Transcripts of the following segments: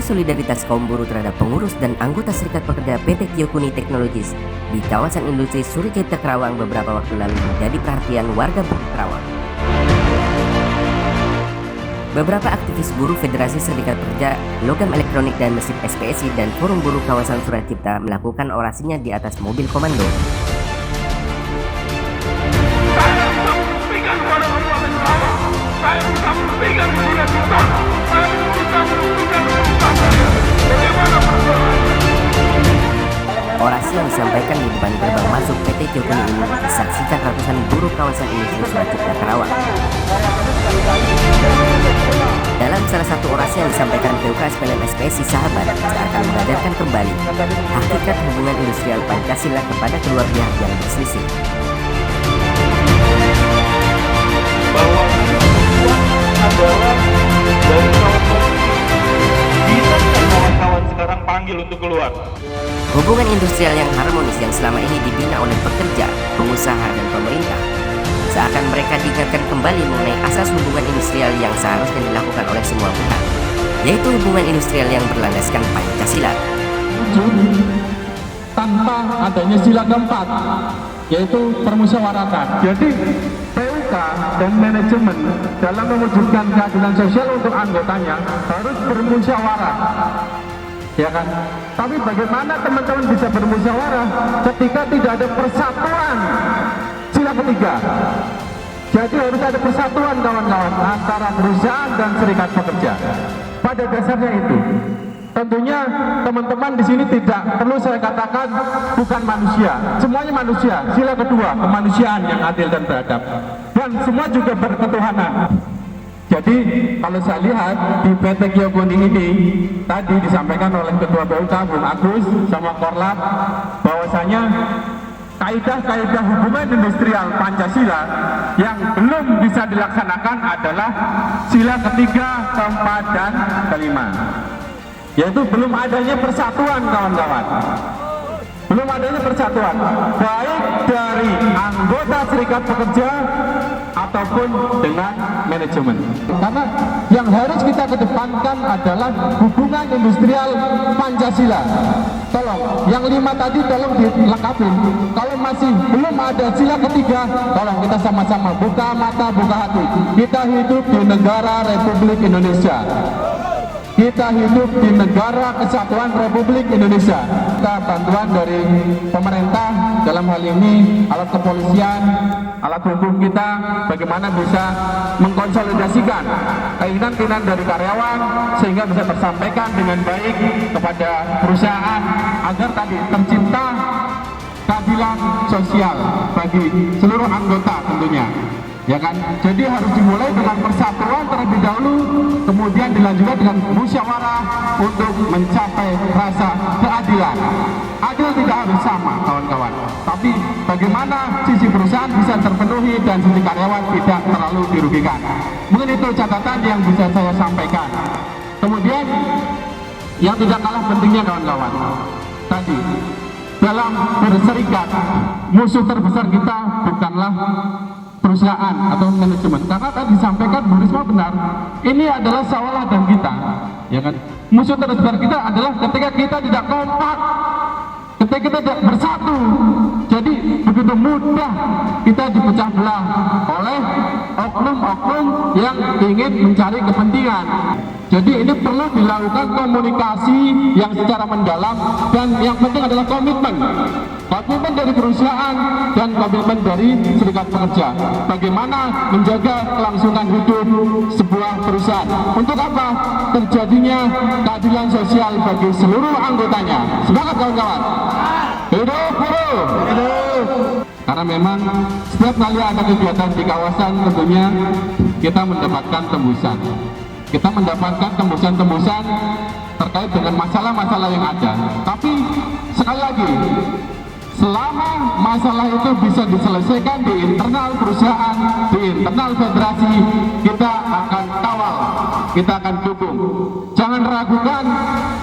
solidaritas kaum buruh terhadap pengurus dan anggota Serikat Pekerja PT Kyokuni Technologies di kawasan industri Suricata Karawang beberapa waktu lalu menjadi perhatian warga buruh Karawang. Beberapa aktivis buruh Federasi Serikat Pekerja, Logam Elektronik dan Mesin SPSI dan Forum Buruh Kawasan Suracipta melakukan orasinya di atas mobil komando. Orasi yang disampaikan di depan gerbang masuk PT Kyokuni ini disaksikan ratusan buruh kawasan industri Suracipta Karawang. Dalam salah satu orasi yang disampaikan PUKS PLN SPSI Sahabat seakan mengajarkan kembali hakikat hubungan industrial Pancasila kepada kedua pihak yang berselisih. Bahwa adalah dari kawan-kawan kita dan kawan-kawan sekarang panggil untuk keluar. Hubungan industrial yang harmonis yang selama ini dibina oleh pekerja, pengusaha, dan pemerintah seakan mereka diingatkan kembali mengenai asas hubungan industrial yang seharusnya dilakukan oleh semua pihak, yaitu hubungan industrial yang berlandaskan Pancasila. Tanpa adanya sila keempat, yaitu permusyawaratan. Jadi PUK dan manajemen dalam mewujudkan keadilan sosial untuk anggotanya harus bermusyawarah, ya kan? Tapi bagaimana teman-teman bisa bermusyawarah ketika tidak ada persatuan sila ketiga? Jadi harus ada persatuan kawan-kawan antara perusahaan dan serikat pekerja. Pada dasarnya itu, tentunya teman-teman di sini tidak perlu saya katakan bukan manusia, semuanya manusia. Sila kedua, kemanusiaan yang adil dan beradab, dan semua juga berketuhanan. Jadi kalau saya lihat di PT Kyokuni ini tadi disampaikan oleh Ketua PUK Bung Agus sama Korlap bahwasanya kaidah-kaidah hubungan industrial Pancasila yang belum bisa dilaksanakan adalah sila ketiga, keempat, dan kelima, yaitu belum adanya persatuan kawan-kawan. Belum adanya persatuan baik dari anggota serikat pekerja ataupun dengan manajemen. Karena yang harus kita kedepankan adalah hubungan industrial Pancasila. Tolong, yang 5 tadi tolong dilengkapi. Kalau masih belum ada sila ketiga, tolong kita sama-sama buka mata, buka hati. Kita hidup di negara Republik Indonesia. Kita hidup di negara kesatuan Republik Indonesia. Kita bantuan dari pemerintah dalam hal ini alat kepolisian, alat hukum kita, bagaimana bisa mengkonsolidasikan keinginan-keinginan dari karyawan sehingga bisa tersampaikan dengan baik kepada perusahaan agar tadi tercipta keadilan sosial bagi seluruh anggota tentunya. Ya kan, jadi harus dimulai dengan persatuan terlebih dahulu, kemudian dilanjutkan dengan musyawarah untuk mencapai rasa keadilan. Adil tidak harus sama kawan-kawan, tapi bagaimana sisi perusahaan bisa terpenuhi dan sisi karyawan tidak terlalu dirugikan. Mungkin itu catatan yang bisa saya sampaikan. Kemudian yang tidak kalah pentingnya kawan-kawan, tadi dalam berserikat musuh terbesar kita bukanlah perusahaan atau manajemen, karena tadi disampaikan Bu Risma benar, ini adalah sawah ladang kita, ya kan? Musuh terbesar kita adalah ketika kita tidak kompak, ketika kita tidak bersatu. Jadi begitu mudah kita dipecah belah oleh oknum-oknum yang ingin mencari kepentingan. Jadi ini perlu dilakukan komunikasi yang secara mendalam, dan yang penting adalah komitmen dari perusahaan dan komitmen dari serikat pekerja. Bagaimana menjaga kelangsungan hidup sebuah perusahaan? Untuk apa? Terjadinya keadilan sosial bagi seluruh anggotanya. Semangat kawan-kawan! Hidup buruh! Hidup! Karena memang setiap kali ada kegiatan di kawasan tentunya kita mendapatkan tembusan. Kita mendapatkan tembusan-tembusan terkait dengan masalah-masalah yang ada. Tapi sekali lagi, selama masalah itu bisa diselesaikan di internal perusahaan, di internal federasi, kita akan kawal, kita akan dukung. Jangan ragukan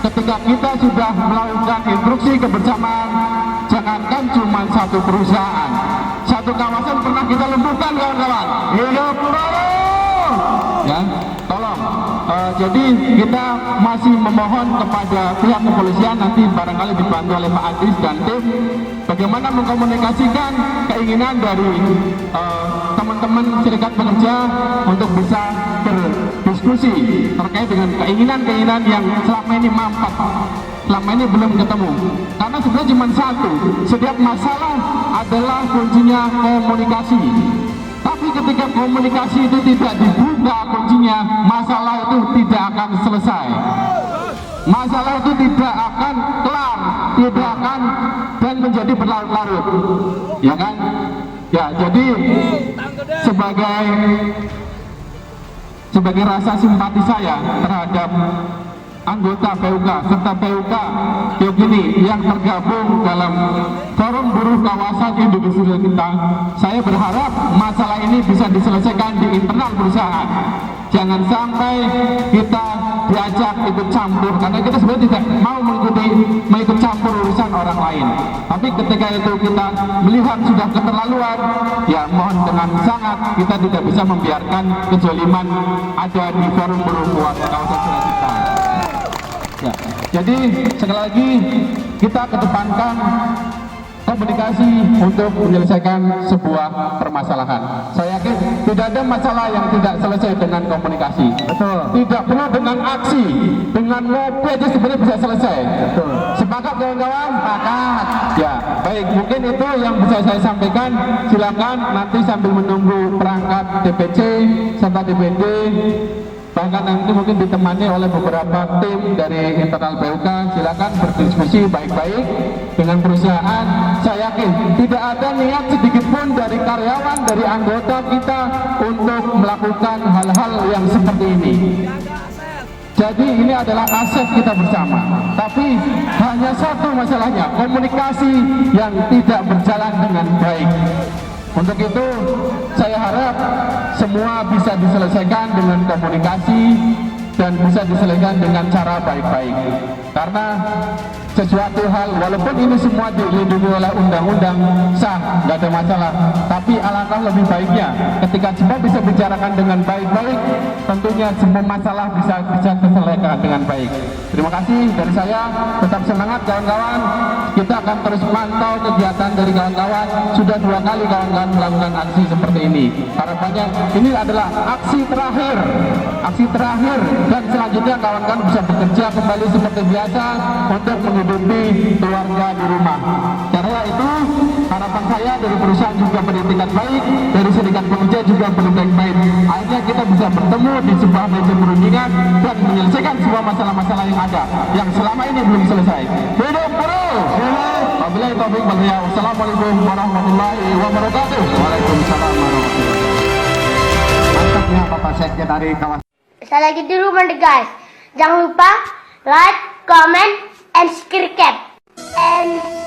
ketika kita sudah melakukan instruksi kebersamaan, jangankan cuma satu perusahaan, satu kawasan pernah kita lumpuhkan kawan-kawan. Hidup buruh! Ya, tolong Jadi kita masih memohon kepada pihak kepolisian, nanti barangkali dibantu oleh Pak Adis dan tim, bagaimana mengkomunikasikan keinginan dari teman-teman serikat pekerja untuk bisa berdiskusi terkait dengan keinginan-keinginan yang selama ini mampet, selama ini belum ketemu. Karena sebenarnya cuma satu, setiap masalah adalah kuncinya komunikasi. Tapi ketika komunikasi itu tidak dibuka kuncinya, masalah itu tidak akan selesai. Masalah itu tidak akan kelar, tidak akan dan menjadi berlarut-larut. Ya kan? Ya, jadi sebagai rasa simpati saya terhadap anggota PUK serta PUK Yogini yang tergabung dalam Forum Buruh Kawasan Industrial kita, saya berharap masalah ini bisa diselesaikan di internal perusahaan. Jangan sampai kita diajak ikut campur, karena kita sebenarnya tidak mau ikut campur urusan orang lain. Tapi ketika itu kita melihat sudah keterlaluan, ya mohon dengan sangat kita tidak bisa membiarkan kezaliman ada di Forum Buruh Kawasan kita. Ya, jadi sekali lagi kita kedepankan komunikasi untuk menyelesaikan sebuah permasalahan. Saya yakin tidak ada masalah yang tidak selesai dengan komunikasi. Betul. Tidak perlu dengan aksi, dengan ngopi aja sebenarnya bisa selesai. Betul. Sepakat kawan-kawan? Sepakat. Ya, baik. Mungkin itu yang bisa saya sampaikan. Silakan nanti sambil menunggu perangkat DPC serta DPD. Bahkan nanti mungkin ditemani oleh beberapa tim dari internal PUK. Silakan berdiskusi baik-baik dengan perusahaan. Saya yakin tidak ada niat sedikit pun dari karyawan, dari anggota kita untuk melakukan hal-hal yang seperti ini. Jadi ini adalah aset kita bersama. Tapi hanya satu masalahnya, komunikasi yang tidak berjalan dengan baik. Untuk itu saya harap semua bisa diselesaikan dengan komunikasi dan bisa diselesaikan dengan cara baik-baik. Karena sesuatu hal, walaupun ini semua dilindungi oleh undang-undang sah, nggak ada masalah. Tapi alangkah lebih baiknya ketika semua bisa bicarakan dengan baik-baik, tentunya semua masalah bisa terselesaikan dengan baik. Terima kasih dari saya. Tetap semangat kawan-kawan. Kita akan terus mantau kegiatan dari kawan-kawan. Sudah 2 kali kawan-kawan melakukan aksi seperti ini. Harapannya ini adalah aksi terakhir, dan selanjutnya kawan-kawan bisa bekerja kembali seperti biasa untuk menghidupi keluarga di rumah. Karena itu harapan saya dari perusahaan juga bertindak baik, dari serikat pekerja juga bertindak baik. Akhirnya kita bisa bertemu di sebuah meja perundingan dan menyelesaikan semua masalah-masalah yang ada, yang selama ini belum selesai. Hidup buruh! Wabillahi taufiq wal hidayah. Wassalamualaikum warahmatullahi wabarakatuh. Waalaikumsalam warahmatullahi wabarakatuh. Mantap ya Bapak Sekjen dari kawasan. Saya lagi di rumah deh guys. Jangan lupa like, comment, and subscribe. And